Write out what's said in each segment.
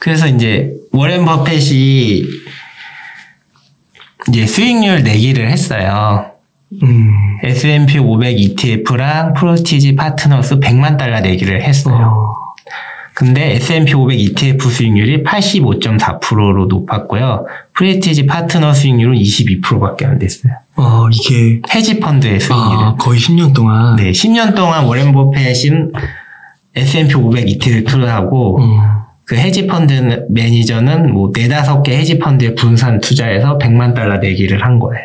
그래서 이제 워렌 버펫이 이제 수익률 내기를 했어요. S&P 500 ETF랑 프로티지 파트너스 100만 달러 내기를 했어요. 근데 S&P 500 ETF 수익률이 85.4%로 높았고요. 프로티지 파트너 수익률은 22%밖에 안 됐어요. 이게 헤지펀드의 수익률은 거의 10년 동안. 네, 10년 동안 워렌 버펫은 S&P 500 ETF를 하고 그 헤지펀드 매니저는 뭐 4-5개 헤지펀드에 분산 투자해서 100만 달러 내기를 한 거예요.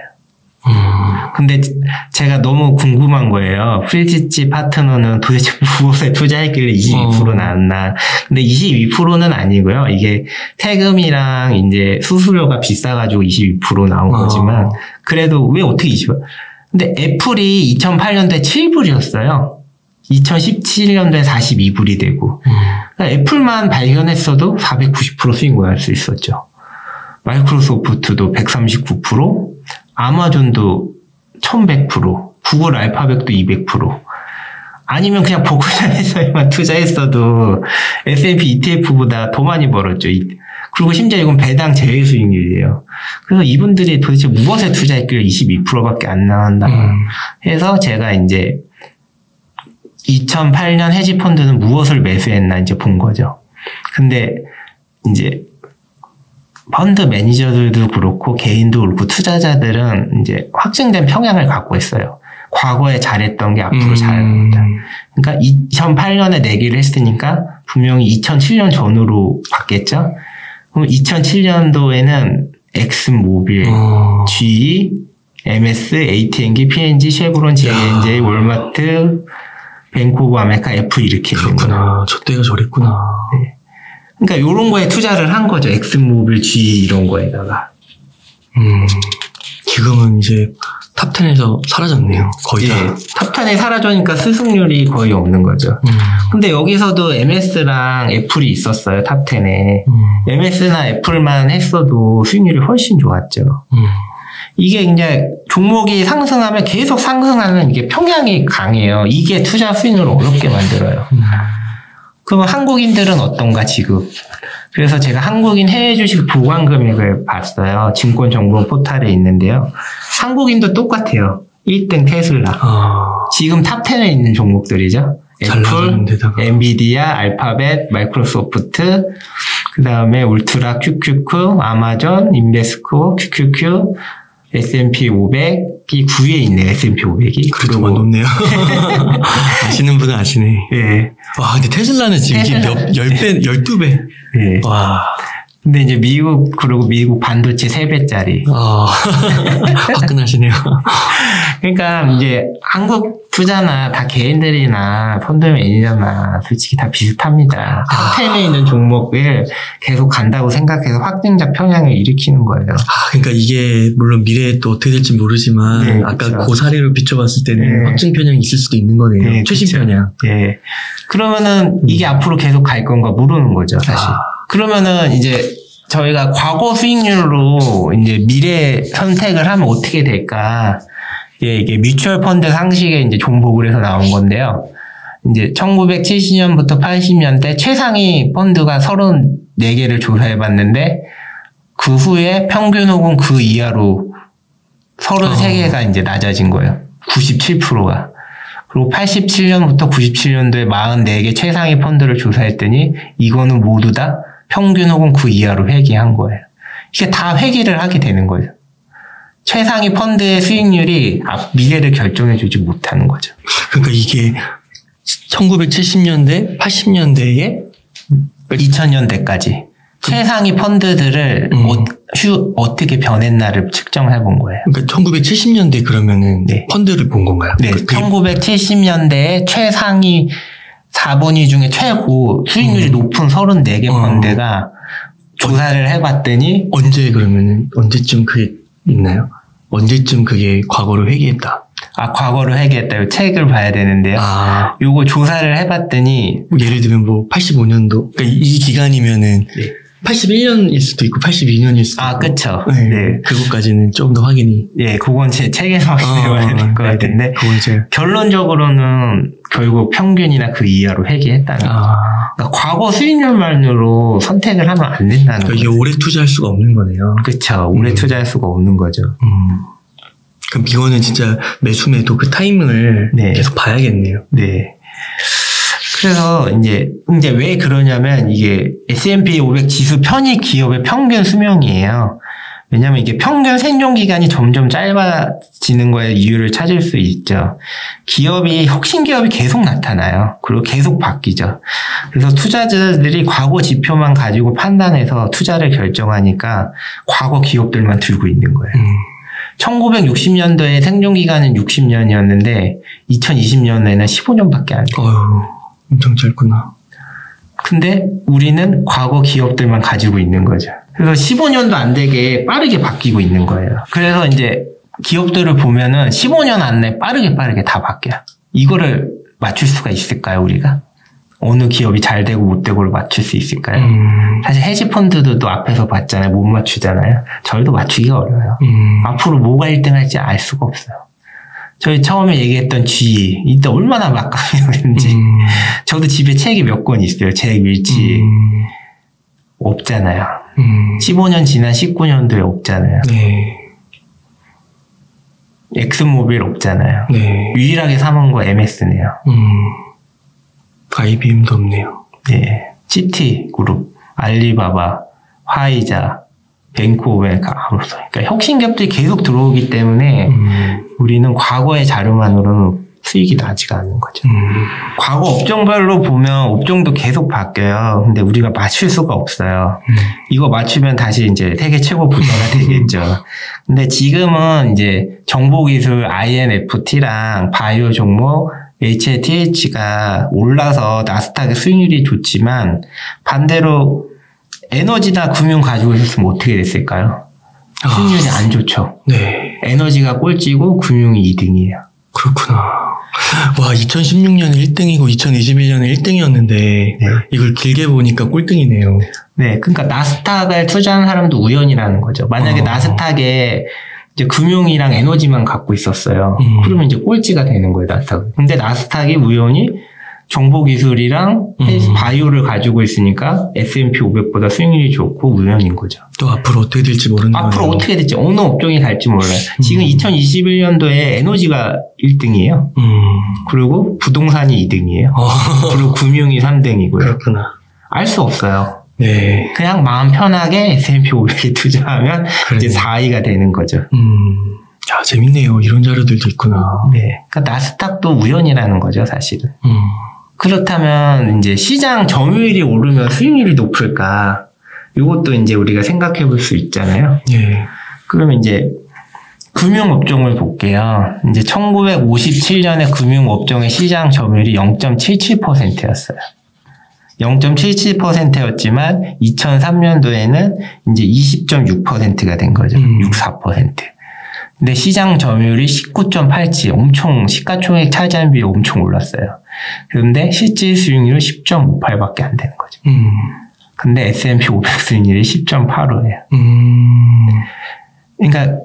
근데 제가 너무 궁금한 거예요. 프리티지 파트너는 도대체 무엇에 투자했길래 22% 나왔나. 근데 22%는 아니고요. 이게 세금이랑 이제 수수료가 비싸가지고 22% 나온 거지만, 그래도 왜 어떻게 20%? 근데 애플이 2008년도에 7불이었어요. 2017년도에 42불이 되고. 그러니까 애플만 발견했어도 490% 수익을 할 수 있었죠. 마이크로소프트도 139%, 아마존도 1100%, 구글 알파벳도 200%. 아니면 그냥 보크샤에서만 투자했어도 S&P ETF보다 더 많이 벌었죠. 그리고 심지어 이건 배당 제외 수익률이에요. 그래서 이분들이 도대체 무엇에 투자했길래 22%밖에 안 나왔나 해서 제가 이제 2008년 헤지펀드는 무엇을 매수했나 이제 본 거죠. 근데 이제 펀드 매니저들도 그렇고 개인도 그렇고 투자자들은 이제 확증된 평양을 갖고 있어요. 과거에 잘했던 게 앞으로 잘할 겁니다. 그러니까 2008년에 내기를 했으니까 분명히 2007년 전후로 봤겠죠. 그럼 2007년도에는 엑슨모빌, GE, MS, AT&T, P&G, 쉐브론, J&J, 월마트, 뱅크 오브 아메리카, 애플 이렇게 있는 거예요. 저 때가 저랬구나. 네. 그러니까 이런 거에 투자를 한 거죠. 엑슨모빌, G 이런 거에다가. 지금은 이제 탑10에서 사라졌네요. 거의 다. 탑10에 사라져니까 수익률이 거의 없는 거죠. 근데 여기서도 MS랑 애플이 있었어요. 탑10에. MS나 애플만 했어도 수익률이 훨씬 좋았죠. 이게 이제 종목이 상승하면 계속 상승하는 이게 평양이 강해요. 이게 투자 수익률을 어렵게 만들어요. 그럼 한국인들은 어떤가 지금? 그래서 제가 한국인 해외 주식 보관 금액을 봤어요. 증권정보 포탈에 있는데요. 한국인도 똑같아요. 1등 테슬라. 지금 탑10에 있는 종목들이죠. 애플, 엔비디아, 알파벳, 마이크로소프트, 그 다음에 울트라, QQQ, 아마존, 인베스코, QQQ, S&P 500이 9위에 있네, S&P 500이. 그래도 많이 높네요. 아시는 분은 아시네. 예. 와, 근데 테슬라는 지금 10배, 12배. 예. 와. 근데 이제 그리고 미국 반도체 3배짜리. 화끈하시네요. 그러니까 이제 한국 투자나 다 개인들이나 펀드 매니저나 솔직히 다 비슷합니다. 탑10에 있는 종목을 계속 간다고 생각해서 확증적 평양을 일으키는 거예요. 그러니까 이게 물론 미래에 또 어떻게 될지 모르지만 네, 아까 그렇죠. 그 사례를 비춰봤을 때는 확증 편향이 있을 수도 있는 거네요. 네, 최신 그렇죠. 편향. 예. 그러면은 이게 앞으로 계속 갈 건가 모르는 거죠, 사실. 그러면은 이제 저희가 과거 수익률로 이제 미래 선택을 하면 어떻게 될까? 예, 이게 뮤추얼 펀드 상식의 이제 종목을 해서 나온 건데요. 이제 1970년부터 80년대 최상위 펀드가 34개를 조사해 봤는데 그 후에 평균 혹은 그 이하로 33개가 이제 낮아진 거예요. 97%가. 그리고 87년부터 97년도에 44개 최상위 펀드를 조사했더니 이거는 모두 다 평균 혹은 그 이하로 회귀한 거예요. 이게 다 회귀를 하게 되는 거죠. 최상위 펀드의 수익률이 미래를 결정해주지 못하는 거죠. 그러니까 이게 1970년대, 80년대에 2000년대까지 최상위 펀드들을 어떻게 변했나를 측정해 본 거예요. 그러니까 1970년대 그러면은 네. 펀드를 본 건가요? 네, 1970년대에 최상위 4분위 중에 최고 수익률이 높은 34개 펀드가 조사를 해봤더니 언제쯤 그게 있나요? 언제쯤 그게 과거로 회귀했다? 과거로 회귀했다. 이 책을 봐야 되는데요. 요거 조사를 해봤더니 예를 들면 뭐 85년도 그러니까 이 기간이면은 네. 81년일 수도 있고 82년일 수도 있고. 그쵸. 네. 네. 그것까지는 좀 더 확인이. 예, 그건 제 책에서 확인해봐야 될 것 같은데. 그건 제가. 결론적으로는 결국 평균이나 그 이하로 회귀했다는 거죠. 그러니까 과거 수익률만으로 선택을 하면 안 된다는 그러니까 이게 거죠. 오래 투자할 수가 없는 거네요. 그렇죠. 오래 투자할 수가 없는 거죠. 그럼 이거는 진짜 매수매도 그 타이밍을 네. 계속 봐야겠네요. 네. 그래서 이제 왜 그러냐면 이게 S&P 500 지수 편입 기업의 평균 수명이에요. 왜냐면 이게 평균 생존 기간이 점점 짧아지는 거에 이유를 찾을 수 있죠. 기업이 혁신 기업이 계속 나타나요. 그리고 계속 바뀌죠. 그래서 투자자들이 과거 지표만 가지고 판단해서 투자를 결정하니까 과거 기업들만 들고 있는 거예요. 1960년도에 생존 기간은 60년이었는데 2020년에는 15년밖에 안 돼요. 어휴, 엄청 짧구나. 근데 우리는 과거 기업들만 가지고 있는 거죠. 그래서 15년도 안 되게 빠르게 바뀌고 있는 거예요. 그래서 이제 기업들을 보면은 15년 안에 빠르게 다 바뀌어요. 이거를 맞출 수가 있을까요, 우리가? 어느 기업이 잘 되고 못 되고를 맞출 수 있을까요? 사실 헤지펀드도 앞에서 봤잖아요. 못 맞추잖아요. 저희도 맞추기가 어려워요. 앞으로 뭐가 1등 할지 알 수가 없어요. 저희 처음에 얘기했던 GE, 이때 얼마나 막강했는지. 저도 집에 책이 몇 권 있어요. 책 일치. 없잖아요. 15년 지난 19년도에 없잖아요. 네. 엑슨모빌 없잖아요. 네. 유일하게 사먹은 거 MS네요. IBM도 없네요. 네. GT그룹, 알리바바, 화이자, 뱅크오벤카 아무도. 그러니까 혁신기업들이 계속 들어오기 때문에 우리는 과거의 자료만으로는 수익이 나지가 않는 거죠. 과거 업종별로 보면 업종도 계속 바뀌어요. 근데 우리가 맞출 수가 없어요. 이거 맞추면 다시 이제 세계 최고 부자가 되겠죠. 근데 지금은 이제 정보기술 INFT랑 바이오 종목 HATH가 올라서 나스닥의 수익률이 좋지만 반대로 에너지나 금융 가지고 있었으면 어떻게 됐을까요? 수익률이 안 좋죠. 네. 에너지가 꼴찌고 금융이 2등이에요. 그렇구나. 와, 2016년에 1등이고 2021년에 1등이었는데 네. 이걸 길게 보니까 꼴등이네요. 네, 그러니까 나스닥을 투자한 사람도 우연이라는 거죠. 만약에 나스닥에 이제 금융이랑 에너지만 갖고 있었어요. 그러면 이제 꼴찌가 되는 거예요, 나스닥. 근데 나스닥이 우연히 정보기술이랑 바이오를 가지고 있으니까 S&P 500보다 수익률이 좋고 우연인 거죠. 또 앞으로 어떻게 될지 모르는 거예요. 앞으로 어떻게 될지 어느 업종이 갈지 몰라요. 지금 2021년도에 에너지가 1등이에요. 그리고 부동산이 2등이에요. 그리고 금융이 3등이고요. 그렇구나. 알 수 없어요. 네. 그냥 마음 편하게 S&P 500에 투자하면 이제 4위가 되는 거죠. 야, 재밌네요. 이런 자료들도 있구나. 네. 그러니까 나스닥도 우연이라는 거죠, 사실은. 그렇다면 이제 시장 점유율이 오르면 수익률이 높을까? 이것도 이제 우리가 생각해 볼 수 있잖아요. 예. 그러면 이제 금융업종을 볼게요. 이제 1957년에 금융업종의 시장 점유율이 0.77%였어요. 0.77%였지만 2003년도에는 이제 20.6%가 된 거죠. 64%. 근데 시장 점유율이 19.87, 엄청 시가총액 차지한 비율이 엄청 올랐어요. 그런데 실질 수익률은 10.58밖에 안 되는 거죠. 근데 S&P 500 수익률이 10.85예요. 그러니까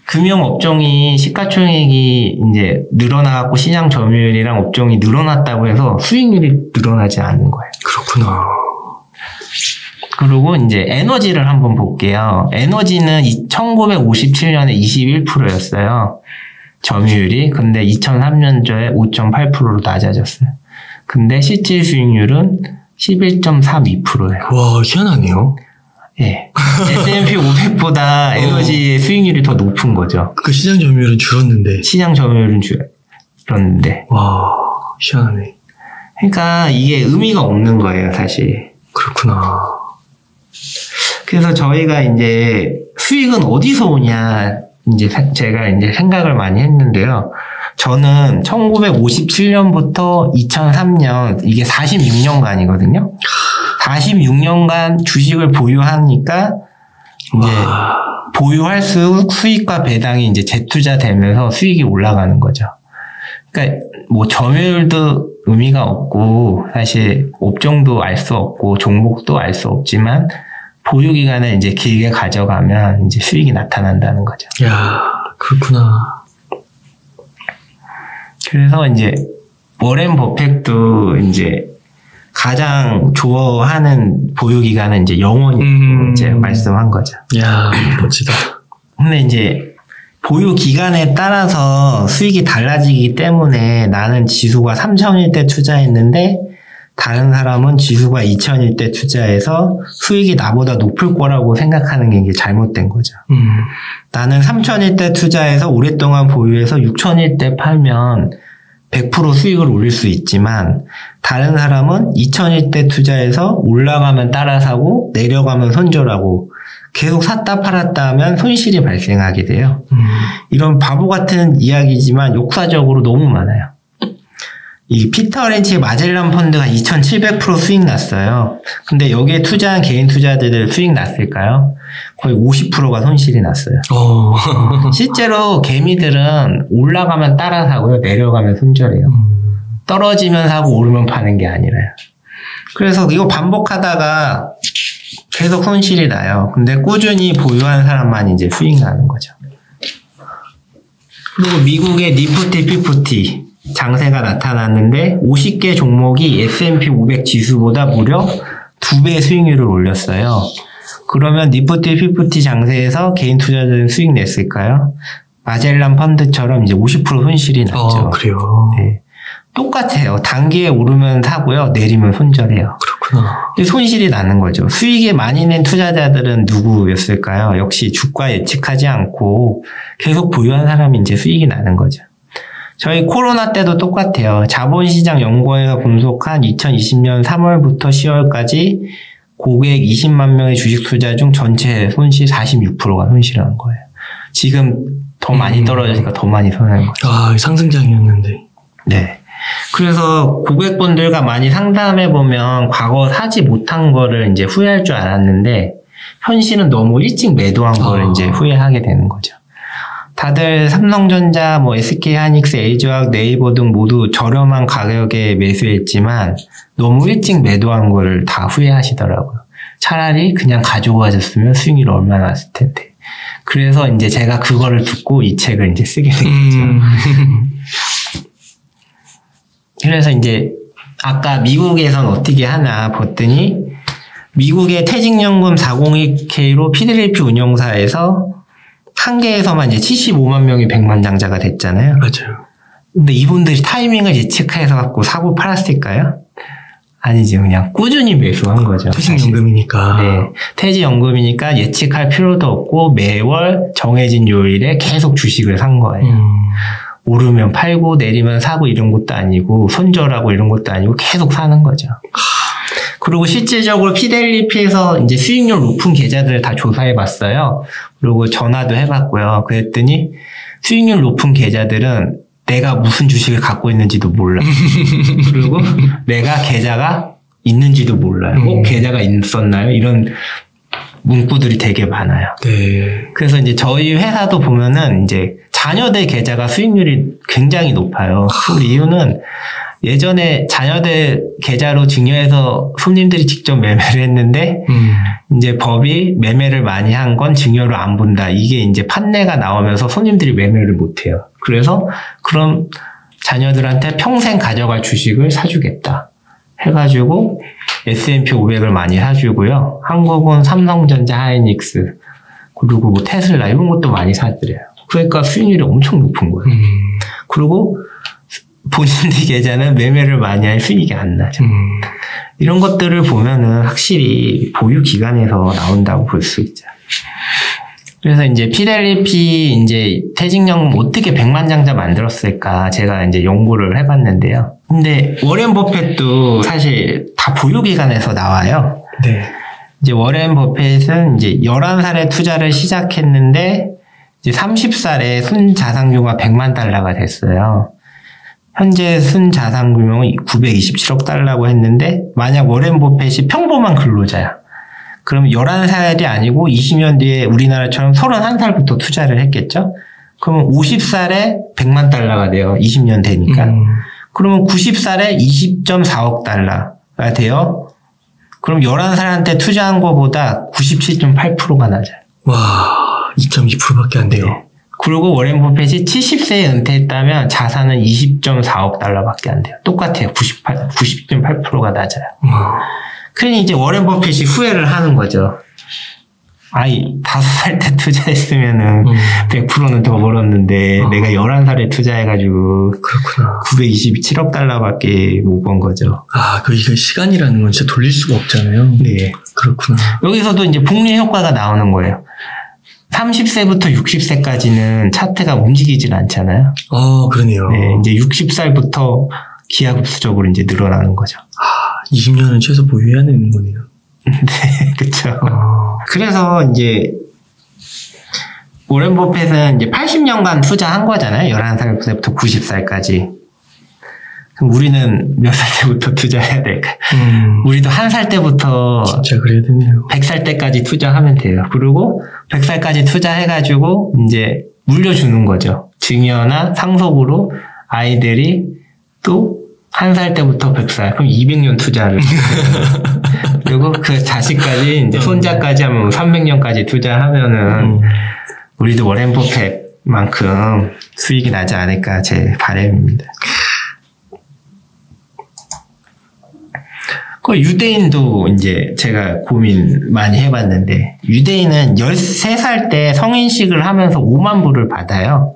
금융업종이 시가총액이 이제 늘어나고 시장 점유율이랑 업종이 늘어났다고 해서 수익률이 늘어나지 않는 거예요. 그렇구나. 그리고 이제 에너지를 한번 볼게요. 에너지는 1957년에 21%였어요. 점유율이. 근데 2003년도에 5.8%로 낮아졌어요. 근데 실질 수익률은 11.32%예요. 와, 희한하네요. 예. S&P 500보다 에너지의 수익률이 더 높은 거죠. 그 시장 점유율은 줄었는데. 시장 점유율은 줄었는데. 와, 희한하네. 그러니까 이게 의미가 없는 거예요, 사실. 그렇구나. 그래서 저희가 이제 수익은 어디서 오냐, 이제 제가 이제 생각을 많이 했는데요. 저는 1957년부터 2003년, 이게 46년간이거든요. 46년간 주식을 보유하니까, 이제 보유할수록 수익과 배당이 이제 재투자되면서 수익이 올라가는 거죠. 그러니까 뭐 점유율도 의미가 없고, 사실 업종도 알 수 없고, 종목도 알 수 없지만, 보유 기간을 이제 길게 가져가면 이제 수익이 나타난다는 거죠. 야, 그렇구나. 그래서 이제 워렌 버핏도 이제 가장 좋아하는 보유기간은 이제 영원히 이제 말씀한 거죠. 야, 멋지다. 근데 이제 보유기간에 따라서 수익이 달라지기 때문에 나는 지수가 3000일 때 투자했는데 다른 사람은 지수가 2000일 때 투자해서 수익이 나보다 높을 거라고 생각하는 게 이게 잘못된 거죠. 나는 3000일 때 투자해서 오랫동안 보유해서 6000일 때 팔면 100% 수익을 올릴 수 있지만 다른 사람은 2000일 때 투자해서 올라가면 따라 사고 내려가면 손절하고 계속 샀다 팔았다 하면 손실이 발생하게 돼요. 이런 바보 같은 이야기지만 역사적으로 너무 많아요. 이 피터 렌치의 마젤란 펀드가 2700% 수익 났어요. 근데 여기에 투자한 개인 투자자들 수익 났을까요? 거의 50%가 손실이 났어요. 실제로 개미들은 올라가면 따라 사고요. 내려가면 손절해요. 떨어지면 사고 오르면 파는 게 아니라요. 그래서 이거 반복하다가 계속 손실이 나요. 근데 꾸준히 보유한 사람만 이제 수익 나는 거죠. 그리고 미국의 니프티 피프티 장세가 나타났는데 50개 종목이 S&P 500 지수보다 무려 2배 수익률을 올렸어요. 그러면 니프티 피프티 장세에서 개인 투자자들은 수익 냈을까요? 마젤란 펀드처럼 이제 50% 손실이 났죠. 그래요. 네. 똑같아요. 단기에 오르면 사고요. 내리면 손절해요. 그렇구나. 근데 손실이 나는 거죠. 수익이 많이 낸 투자자들은 누구였을까요? 역시 주가 예측하지 않고 계속 보유한 사람이 이제 수익이 나는 거죠. 저희 코로나 때도 똑같아요. 자본시장 연구원에서 분석한 2020년 3월부터 10월까지 고객 20만 명의 주식 투자 중 전체 손실 46%가 손실한 거예요. 지금 더 많이 떨어지니까 더 많이 손해한 거죠. 아, 상승장이었는데. 네. 그래서 고객분들과 많이 상담해보면 과거 사지 못한 거를 이제 후회할 줄 알았는데 현실은 너무 일찍 매도한 거를 이제 후회하게 되는 거죠. 다들 삼성전자, SK하이닉스, LG화학, 네이버 등 모두 저렴한 가격에 매수했지만 너무 일찍 매도한 거를 다 후회하시더라고요. 차라리 그냥 가지고 가셨으면 수익률이 얼마나 났을 텐데. 그래서 이제 제가 그거를 듣고 이 책을 이제 쓰게 된 거죠. 그래서 이제 아까 미국에선 어떻게 하나 봤더니 미국의 퇴직연금 401k로 피델리티 운용사에서 한 개에서만 이제 75만 명이 100만 장자가 됐잖아요. 맞아요. 근데 이분들이 타이밍을 예측해서 갖고 사고 팔았을까요? 아니지, 그냥 꾸준히 매수한 거죠. 퇴직연금이니까. 네. 퇴직연금이니까 예측할 필요도 없고 매월 정해진 요일에 계속 주식을 산 거예요. 오르면 팔고 내리면 사고 이런 것도 아니고 손절하고 이런 것도 아니고 계속 사는 거죠. 그리고 실질적으로 피델리티에서 이제 수익률 높은 계좌들을 다 조사해 봤어요. 그리고 전화도 해봤고요. 그랬더니 수익률 높은 계좌들은 내가 무슨 주식을 갖고 있는지도 몰라. 그리고 내가 계좌가 있는지도 몰라요. 계좌가 있었나요? 이런 문구들이 되게 많아요. 네. 그래서 이제 저희 회사도 보면은 이제 자녀들 계좌가 수익률이 굉장히 높아요. 그 이유는 예전에 자녀들 계좌로 증여해서 손님들이 직접 매매를 했는데 이제 법이 매매를 많이 한 건 증여로 안 본다. 이게 이제 판례가 나오면서 손님들이 매매를 못 해요. 그래서 그럼 자녀들한테 평생 가져갈 주식을 사주겠다 해가지고 S&P 500을 많이 사주고요. 한국은 삼성전자, 하이닉스 그리고 테슬라 이런 것도 많이 사드려요. 그러니까 수익률이 엄청 높은 거예요. 그리고 본인들 계좌는 매매를 많이 할 수익이 안 나죠. 이런 것들을 보면은 확실히 보유 기간에서 나온다고 볼 수 있죠. 그래서 이제 피델리티 이제 퇴직연금 어떻게 100만 장자 만들었을까 제가 이제 연구를 해봤는데요. 근데 워렌 버핏도 사실 다 보유 기간에서 나와요. 네. 이제 워렌 버핏은 이제 11살에 투자를 시작했는데 이제 30살에 순자산규모가 100만 달러가 됐어요. 현재 순자산 규모는 927억 달러라고 했는데 만약 워렌 버핏이 평범한 근로자야. 그럼 11살이 아니고 20년 뒤에 우리나라처럼 31살부터 투자를 했겠죠? 그러면 50살에 100만 달러가 돼요. 20년 되니까. 그러면 90살에 20.4억 달러가 돼요. 그럼 11살한테 투자한 것보다 97.8%가 낮아요. 와, 2.2%밖에 안 돼요. 그리고 워렌 버핏이 70세에 은퇴했다면 자산은 20.4억 달러밖에 안 돼요. 똑같아요. 90.8%가 낮아요. 그러니 이제 워렌 버핏이 후회를 하는 거죠. 아이, 5살 때 투자했으면은 100%는 더 벌었는데 내가 11살에 투자해가지고 그렇구나. 927억 달러밖에 못 번 거죠. 아, 이거 시간이라는 건 진짜 돌릴 수가 없잖아요. 네. 그렇구나. 여기서도 이제 복리 효과가 나오는 거예요. 30세부터 60세까지는 차트가 움직이질 않잖아요. 그러네요. 네, 이제 60살부터 기하급수적으로 이제 늘어나는 거죠. 20년은 최소 보유해야 되는 거네요. 네, 그쵸. 그래서 이제, 워렌 버핏은 이제 80년간 투자한 거잖아요. 11살부터 90살까지. 그럼 우리는 몇 살 때부터 투자해야 될까요? 우리도 1살 때부터 진짜 그래야 되네요. 100살 때까지 투자하면 돼요. 그리고 100살까지 투자해가지고 이제 물려주는 거죠. 증여나 상속으로 아이들이 또 1살 때부터 100살. 그럼 200년 투자를. 그리고 그 자식까지 이제 손자까지 하면 300년까지 투자하면은 우리도 워렌 버핏만큼 수익이 나지 않을까 제 바람입니다. 그 유대인도 이제 제가 고민 많이 해봤는데 유대인은 13살 때 성인식을 하면서 5만 불을 받아요.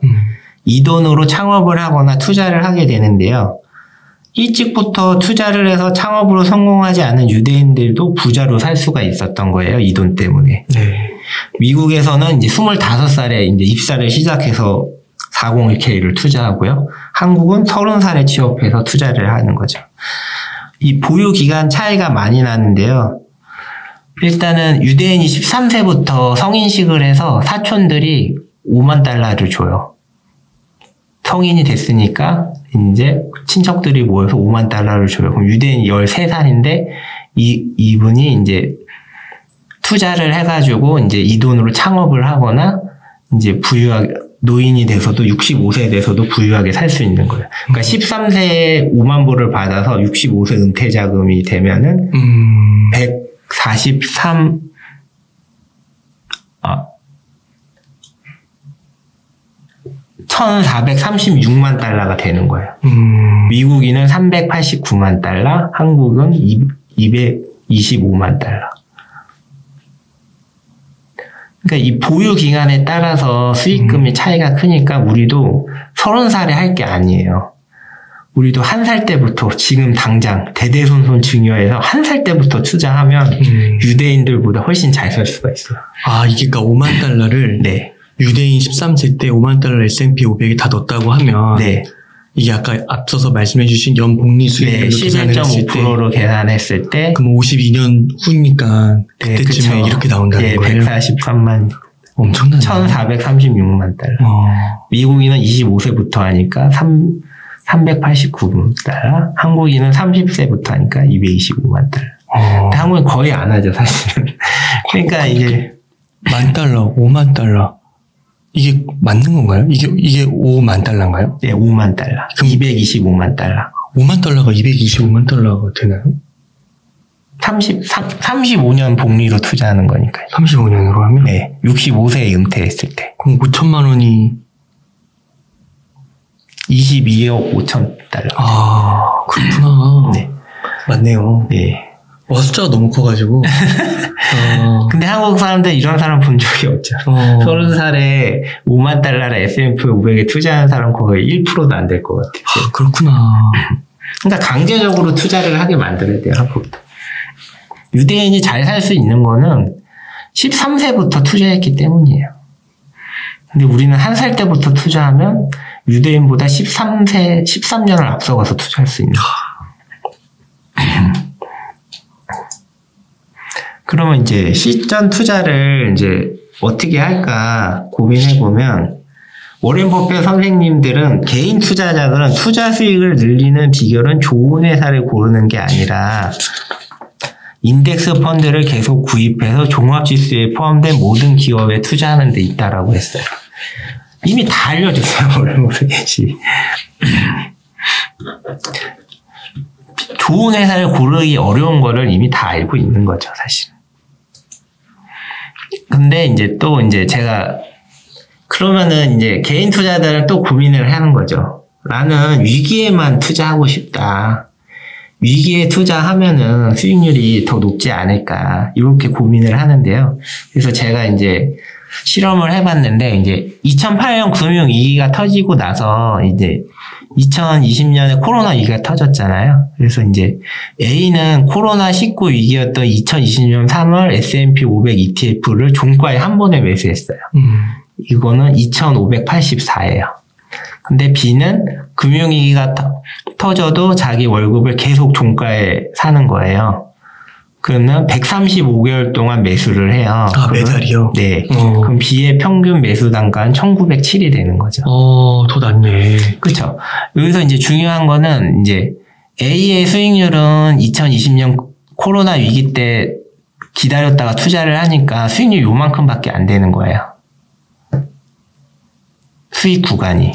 이 돈으로 창업을 하거나 투자를 하게 되는데요. 일찍부터 투자를 해서 창업으로 성공하지 않은 유대인들도 부자로 살 수가 있었던 거예요. 이 돈 때문에. 네. 미국에서는 이제 25살에 이제 입사를 시작해서 401k를 투자하고요. 한국은 30살에 취업해서 투자를 하는 거죠. 이 보유 기간 차이가 많이 나는데요. 일단은 유대인이 13세부터 성인식을 해서 사촌들이 5만 달러를 줘요. 성인이 됐으니까 이제 친척들이 모여서 5만 달러를 줘요. 그럼 유대인이 13살인데 이분이 이제 투자를 해가지고 이제 이 돈으로 창업을 하거나 이제 노인이 돼서도 65세 돼서도 부유하게 살 수 있는 거예요. 그러니까 13세에 5만 불을 받아서 65세 은퇴 자금이 되면은 1,436만 달러가 되는 거예요. 미국인은 389만 달러, 한국은 225만 달러. 그러니까 이 보유 기간에 따라서 수익금의 차이가 크니까 우리도 30살에 할 게 아니에요. 우리도 1살 때부터 지금 당장 대대손손 증여해서 1살 때부터 투자하면 유대인들보다 훨씬 잘 살 수가 있어요. 이게 그러니까 5만 달러를 네. 유대인 13세 때 5만 달러 S&P 500에 다 넣었다고 하면 네. 이게 아까 앞서서 말씀해 주신 연복리 수익률로 계산을 했을 때 11.5%로 계산했을 때 그럼 52년 후니까 그때쯤에 네, 이렇게 나온다는 거예요? 143만 엄청나네. 1,436만 달러. 미국인은 25세부터 하니까 389만 달러. 한국인은 30세부터 하니까 225만 달러. 근데 한국은 거의 안 하죠, 사실은. 그러니까 이제 10,000달러, 50,000달러. 이게 맞는 건가요? 이게 5만 달러인가요? 네, 5만 달러. 그럼 225만 달러. 5만 달러가 225만 달러가 되나요? 35년 복리로 투자하는 거니까요. 35년으로 하면? 네, 65세에 은퇴했을 때. 그럼 5천만 원이 22억 5천 달러. 그렇구나. 네. 맞네요. 네. 숫자가 너무 커가지고. 근데 한국 사람들 이런 사람 본 적이 없죠. 30살에 5만 달러를 S&P 500에 투자하는 사람 거의 1%도 안 될 것 같아요. 그렇구나. 그러니까 강제적으로 투자를 하게 만들어야 돼요, 한국도. 유대인이 잘 살 수 있는 거는 13세부터 투자했기 때문이에요. 근데 우리는 1살 때부터 투자하면 유대인보다 13년을 앞서가서 투자할 수 있는 거예요. 그러면 이제 시전 투자를 이제 어떻게 할까 고민해보면 워렌 버핏 선생님들은 개인 투자자들은 투자 수익을 늘리는 비결은 좋은 회사를 고르는 게 아니라 인덱스 펀드를 계속 구입해서 종합지수에 포함된 모든 기업에 투자하는 데 있다라고 했어요. 이미 다 알려줬어요, 워렌 버핏이. 좋은 회사를 고르기 어려운 거를 이미 다 알고 있는 거죠, 사실. 근데 이제 또 이제 제가 그러면은 이제 개인 투자자들은 또 고민을 하는 거죠. 나는 위기에만 투자하고 싶다. 위기에 투자하면은 수익률이 더 높지 않을까. 이렇게 고민을 하는데요. 그래서 제가 이제 실험을 해봤는데, 이제 2008년 금융위기가 터지고 나서 이제 2020년에 코로나 위기가 터졌잖아요. 그래서 이제 A는 코로나19 위기였던 2020년 3월 S&P 500 ETF를 종가에 한 번에 매수했어요. 이거는 2,584예요. 근데 B는 금융위기가 터져도 자기 월급을 계속 종가에 사는 거예요. 그러면 135개월 동안 매수를 해요. 아, 매달이요? 네. 그럼 B의 평균 매수 단가는 1907이 되는 거죠. 더 낫네. 그렇죠. 여기서 이제 중요한 거는 이제 A의 수익률은 2020년 코로나 위기 때 기다렸다가 투자를 하니까 수익률 요만큼밖에 안 되는 거예요. 수익 구간이.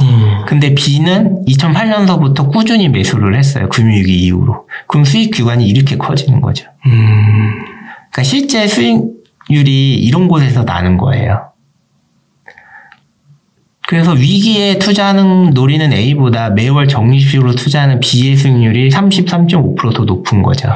근데 B는 2008년서부터 꾸준히 매수를 했어요. 금융위기 이후로. 그럼 수익 구간이 이렇게 커지는 거죠. 그러니까 실제 수익률이 이런 곳에서 나는 거예요. 그래서 위기에 투자하는 노리는 A보다 매월 적립식으로 투자하는 B의 수익률이 33.5% 더 높은 거죠.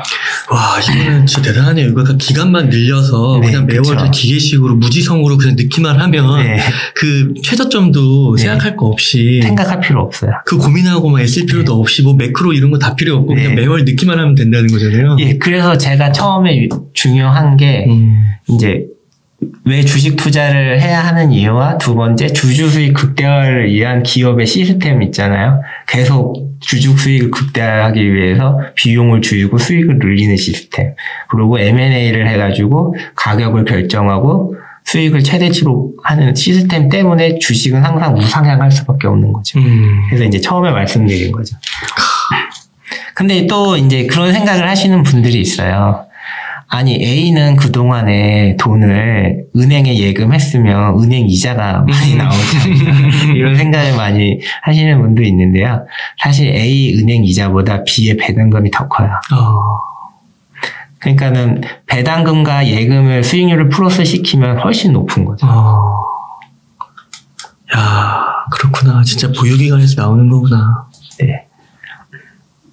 와, 이거는 진짜 대단하네요. 이거 기간만 늘려서 네, 그냥 매월 그쵸. 기계식으로 무지성으로 그냥 넣기만 하면 네. 그 최저점도 네. 생각할 거 없이 생각할 필요 없어요. 그 고민하고 막 쓸 필요도 네. 없이 뭐 매크로 이런 거 다 필요 없고 네. 그냥 매월 넣기만 하면 된다는 거잖아요. 예, 그래서 제가 처음에 중요한 게 이제 왜 주식 투자를 해야 하는 이유와 두 번째 주주 수익 극대화를 위한 기업의 시스템 있잖아요. 계속 주주 수익을 극대화하기 위해서 비용을 줄이고 수익을 늘리는 시스템. 그리고 M&A를 해가지고 가격을 결정하고 수익을 최대치로 하는 시스템 때문에 주식은 항상 우상향할 수밖에 없는 거죠. 그래서 이제 처음에 말씀드린 거죠. 근데 또 이제 그런 생각을 하시는 분들이 있어요. 아니 A는 그동안에 돈을 은행에 예금했으면 은행 이자가 많이 나오지 않나 이런 생각을 많이 하시는 분도 있는데요. 사실 A 은행 이자보다 B의 배당금이 더 커요. 그러니까는 배당금과 예금을 수익률을 플러스 시키면 훨씬 높은 거죠. 야, 그렇구나. 진짜 보유기관에서 나오는 거구나. 네.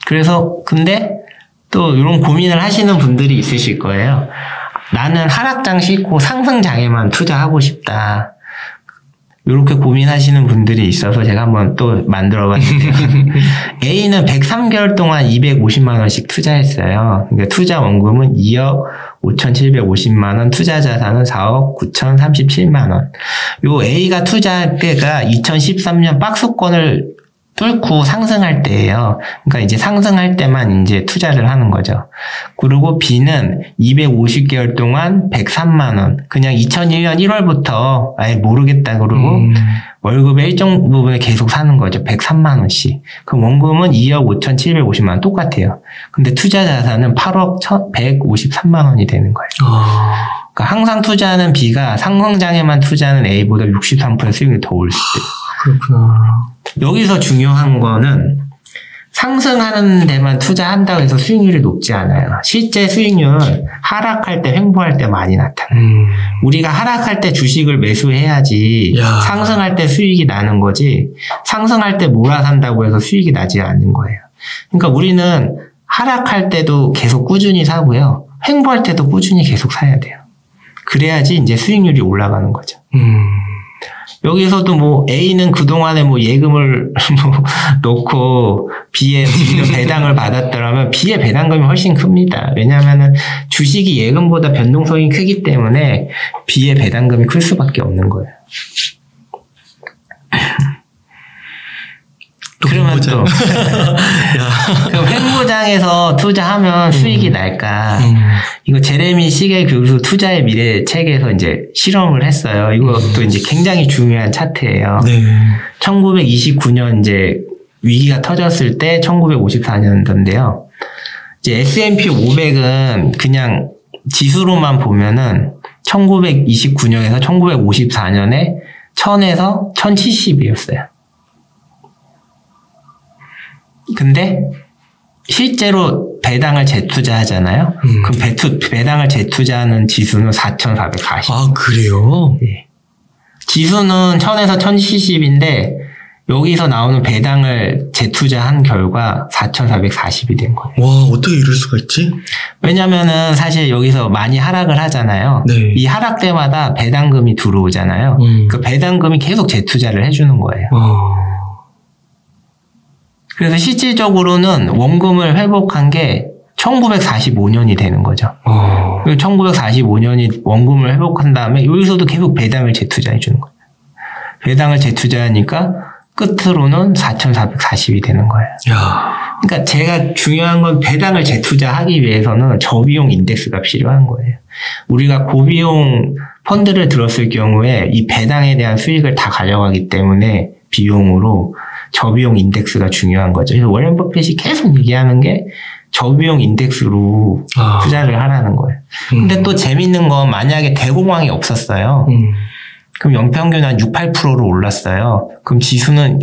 그래서 근데 또 이런 고민을 하시는 분들이 있으실 거예요. 나는 하락장 싫고 상승장에만 투자하고 싶다. 이렇게 고민하시는 분들이 있어서 제가 한번 또 만들어봤는데요. A는 103개월 동안 250만 원씩 투자했어요. 그러니까 투자 원금은 2억 5,750만 원, 투자 자산은 4억 9,037만 원. 요 A가 투자할 때가 2013년 박스권을 뚫고 상승할 때예요. 그러니까 이제 상승할 때만 이제 투자를 하는 거죠. 그리고 B는 250개월 동안 103만 원. 그냥 2001년 1월부터 아예 모르겠다 그러고 월급의 일정 부분을 계속 사는 거죠. 103만 원씩. 그럼 원금은 2억 5,750만 원 똑같아요. 근데 투자 자산은 8억 153만 원이 되는 거예요. 그러니까 항상 투자하는 B가 상승장에만 투자하는 A보다 63% 수익이 더 올 수 있대요. 그렇구나. 여기서 중요한 거는 상승하는 데만 투자한다고 해서 수익률이 높지 않아요. 실제 수익률은 하락할 때, 횡보할 때 많이 나타나요. 우리가 하락할 때 주식을 매수해야지 야. 상승할 때 수익이 나는 거지 상승할 때 몰아산다고 해서 수익이 나지 않는 거예요. 그러니까 우리는 하락할 때도 계속 꾸준히 사고요. 횡보할 때도 꾸준히 계속 사야 돼요. 그래야지 이제 수익률이 올라가는 거죠. 여기서도 뭐 A는 그동안에 뭐 예금을 뭐 넣고 B는 배당을 받았더라면 B의 배당금이 훨씬 큽니다. 왜냐하면은 주식이 예금보다 변동성이 크기 때문에 B의 배당금이 클 수밖에 없는 거예요. 그러면 또 그럼 횡보장에서 투자하면 수익이 날까? 이거 제레미 시겔 교수 투자의 미래 책에서 이제 실험을 했어요. 이것도 이제 굉장히 중요한 차트예요. 네. 1929년 이제 위기가 터졌을 때 1954년도인데요. 이제 S&P 500은 그냥 지수로만 보면은 1929년에서 1954년에 1000에서 1070이었어요. 근데 실제로 배당을 재투자하잖아요. 그럼 배당을 재투자하는 지수는 4,440. 아, 그래요? 네. 지수는 1000에서 1070인데 여기서 나오는 배당을 재투자한 결과 4440이 된 거예요. 와, 어떻게 이럴 수가 있지? 왜냐면은 사실 여기서 많이 하락을 하잖아요. 네. 이 하락 때마다 배당금이 들어오잖아요. 그 배당금이 계속 재투자를 해주는 거예요. 그래서 실질적으로는 원금을 회복한 게 1945년이 되는 거죠. 1945년이 원금을 회복한 다음에 여기서도 계속 배당을 재투자해 주는 거예요. 배당을 재투자하니까 끝으로는 4,440이 되는 거예요. 야. 그러니까 제가 중요한 건 배당을 재투자하기 위해서는 저비용 인덱스가 필요한 거예요. 우리가 고비용 펀드를 들었을 경우에 이 배당에 대한 수익을 다 가져가기 때문에 비용으로 저비용 인덱스가 중요한 거죠. 그래서 워렌 버핏이 계속 얘기하는 게 저비용 인덱스로 투자를 하라는 거예요. 근데 또 재밌는 건 만약에 대공황이 없었어요. 그럼 연평균 한 6, 8%로 올랐어요. 그럼 지수는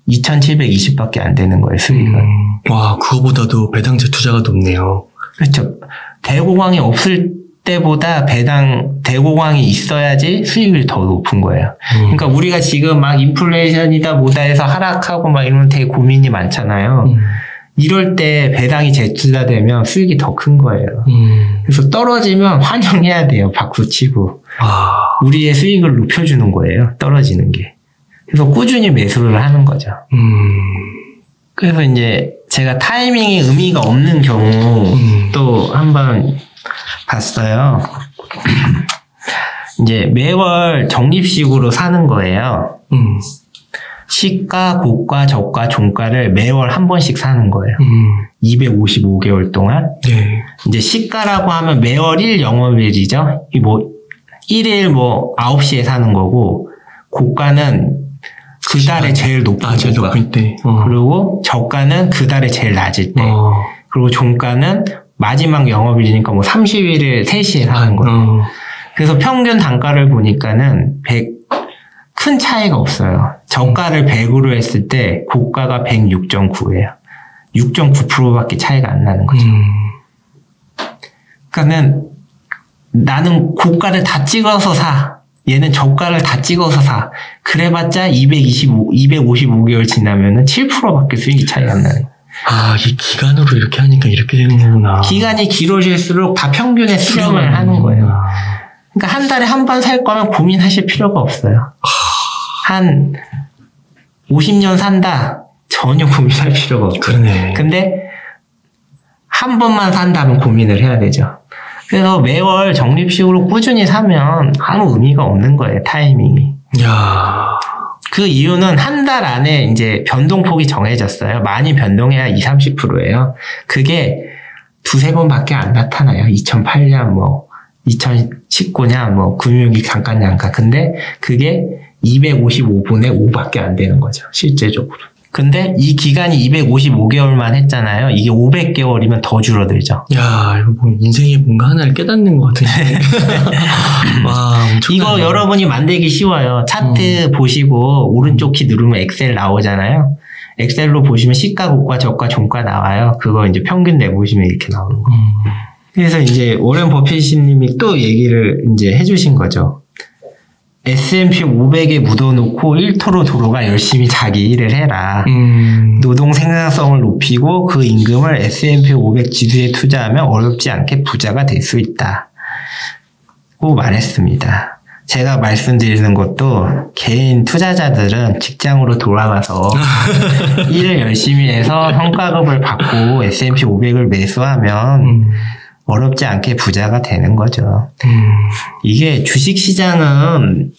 2,720밖에 안 되는 거예요, 수익은. 와, 그거보다도 배당 재투자가 높네요. 그렇죠. 대공황이 없을 때보다 대공황이 있어야지 수익률이 더 높은 거예요. 그러니까 우리가 지금 막 인플레이션이다 뭐다 해서 하락하고 막 이런 되게 고민이 많잖아요. 이럴 때 배당이 재투자되면 수익이 더 큰 거예요. 그래서 떨어지면 환영해야 돼요. 박수 치고. 우리의 수익을 높여주는 거예요. 떨어지는 게. 그래서 꾸준히 매수를 하는 거죠. 그래서 이제 제가 타이밍이 의미가 없는 경우 또 한번 봤어요. 이제 매월 적립식으로 사는 거예요. 시가, 고가, 저가, 종가를 매월 한 번씩 사는 거예요. 255개월 동안. 네. 이제 시가라고 하면 매월 1 영업일이죠. 뭐 1일 뭐 9시에 사는 거고, 고가는 그 달에 제일 높은 제일 높을 때. 그리고 저가는 그 달에 제일 낮을 때. 그리고 종가는 마지막 영업일이니까 뭐 31일 3시에 사는 거예요. 그래서 평균 단가를 보니까는 큰 차이가 없어요. 저가를 100으로 했을 때 고가가 106.9예요. 6.9%밖에 차이가 안 나는 거죠. 그러니까는 나는 고가를 다 찍어서 사. 얘는 저가를 다 찍어서 사. 그래봤자 255개월 지나면은 7%밖에 수익이 차이가 안 나요. 이 기간으로 이렇게 하니까 이렇게 되는 거구나. 기간이 길어질수록 다 평균에 수렴을 하는 거예요. 그러니까 한 달에 한 번 살 거면 고민하실 필요가 없어요. 한 50년 산다. 전혀 고민할 필요가 없죠. 그러네. 근데 한 번만 산다면 고민을 해야 되죠. 그래서 매월 적립식으로 꾸준히 사면 아무 의미가 없는 거예요. 타이밍이. 야. 그 이유는 한 달 안에 이제 변동폭이 정해졌어요. 많이 변동해야 20, 30%예요. 그게 두세 번밖에 안 나타나요. 2008년 뭐 2019년 뭐 금융위기 잠깐. 근데 그게 255분의 5밖에 안 되는 거죠. 실제적으로. 근데 이 기간이 255개월만 했잖아요. 이게 500개월이면 더 줄어들죠. 야, 이거 뭐 인생에 뭔가 하나를 깨닫는 것 같은데. 와, 이거 여러분이 만들기 쉬워요. 차트 보시고 오른쪽 키 누르면 엑셀 나오잖아요. 엑셀로 보시면 시가, 고가, 저가, 종가 나와요. 그거 이제 평균 내보시면 이렇게 나오는 거예요. 그래서 이제 워렌 버핏님이 또 얘기를 이제 해주신 거죠. S&P 500에 묻어놓고 1토로 도로가 열심히 자기 일을 해라. 노동 생산성을 높이고 그 임금을 S&P 500 지수에 투자하면 어렵지 않게 부자가 될 수 있다. 고 말했습니다. 제가 말씀드리는 것도 개인 투자자들은 직장으로 돌아가서 일을 열심히 해서 성과급을 받고 S&P 500을 매수하면 어렵지 않게 부자가 되는 거죠. 이게 주식시장은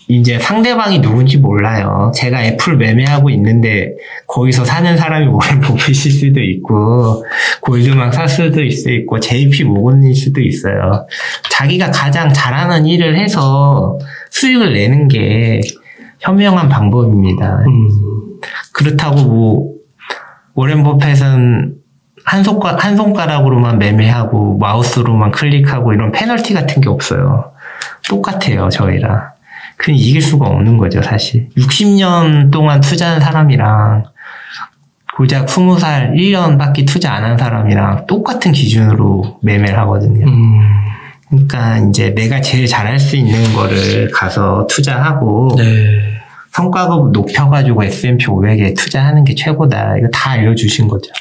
이제 상대방이 누군지 몰라요. 제가 애플 매매하고 있는데 거기서 사는 사람이 워렌 버핏일 수도 있고 골드만 삭스일 수도 있고 JP 모건일 수도 있어요. 자기가 가장 잘하는 일을 해서 수익을 내는 게 현명한 방법입니다. 그렇다고 뭐 워렌 버핏은 한 손가락으로만 매매하고 마우스로만 클릭하고 이런 페널티 같은 게 없어요. 똑같아요, 저희랑. 그냥 이길 수가 없는 거죠, 사실. 60년 동안 투자한 사람이랑 고작 20살 1년밖에 투자 안 한 사람이랑 똑같은 기준으로 매매를 하거든요. 그러니까 이제 내가 제일 잘할 수 있는 거를 가서 투자하고 성과급 높여가지고 S&P 500에 투자하는 게 최고다. 이거 다 알려주신 거죠.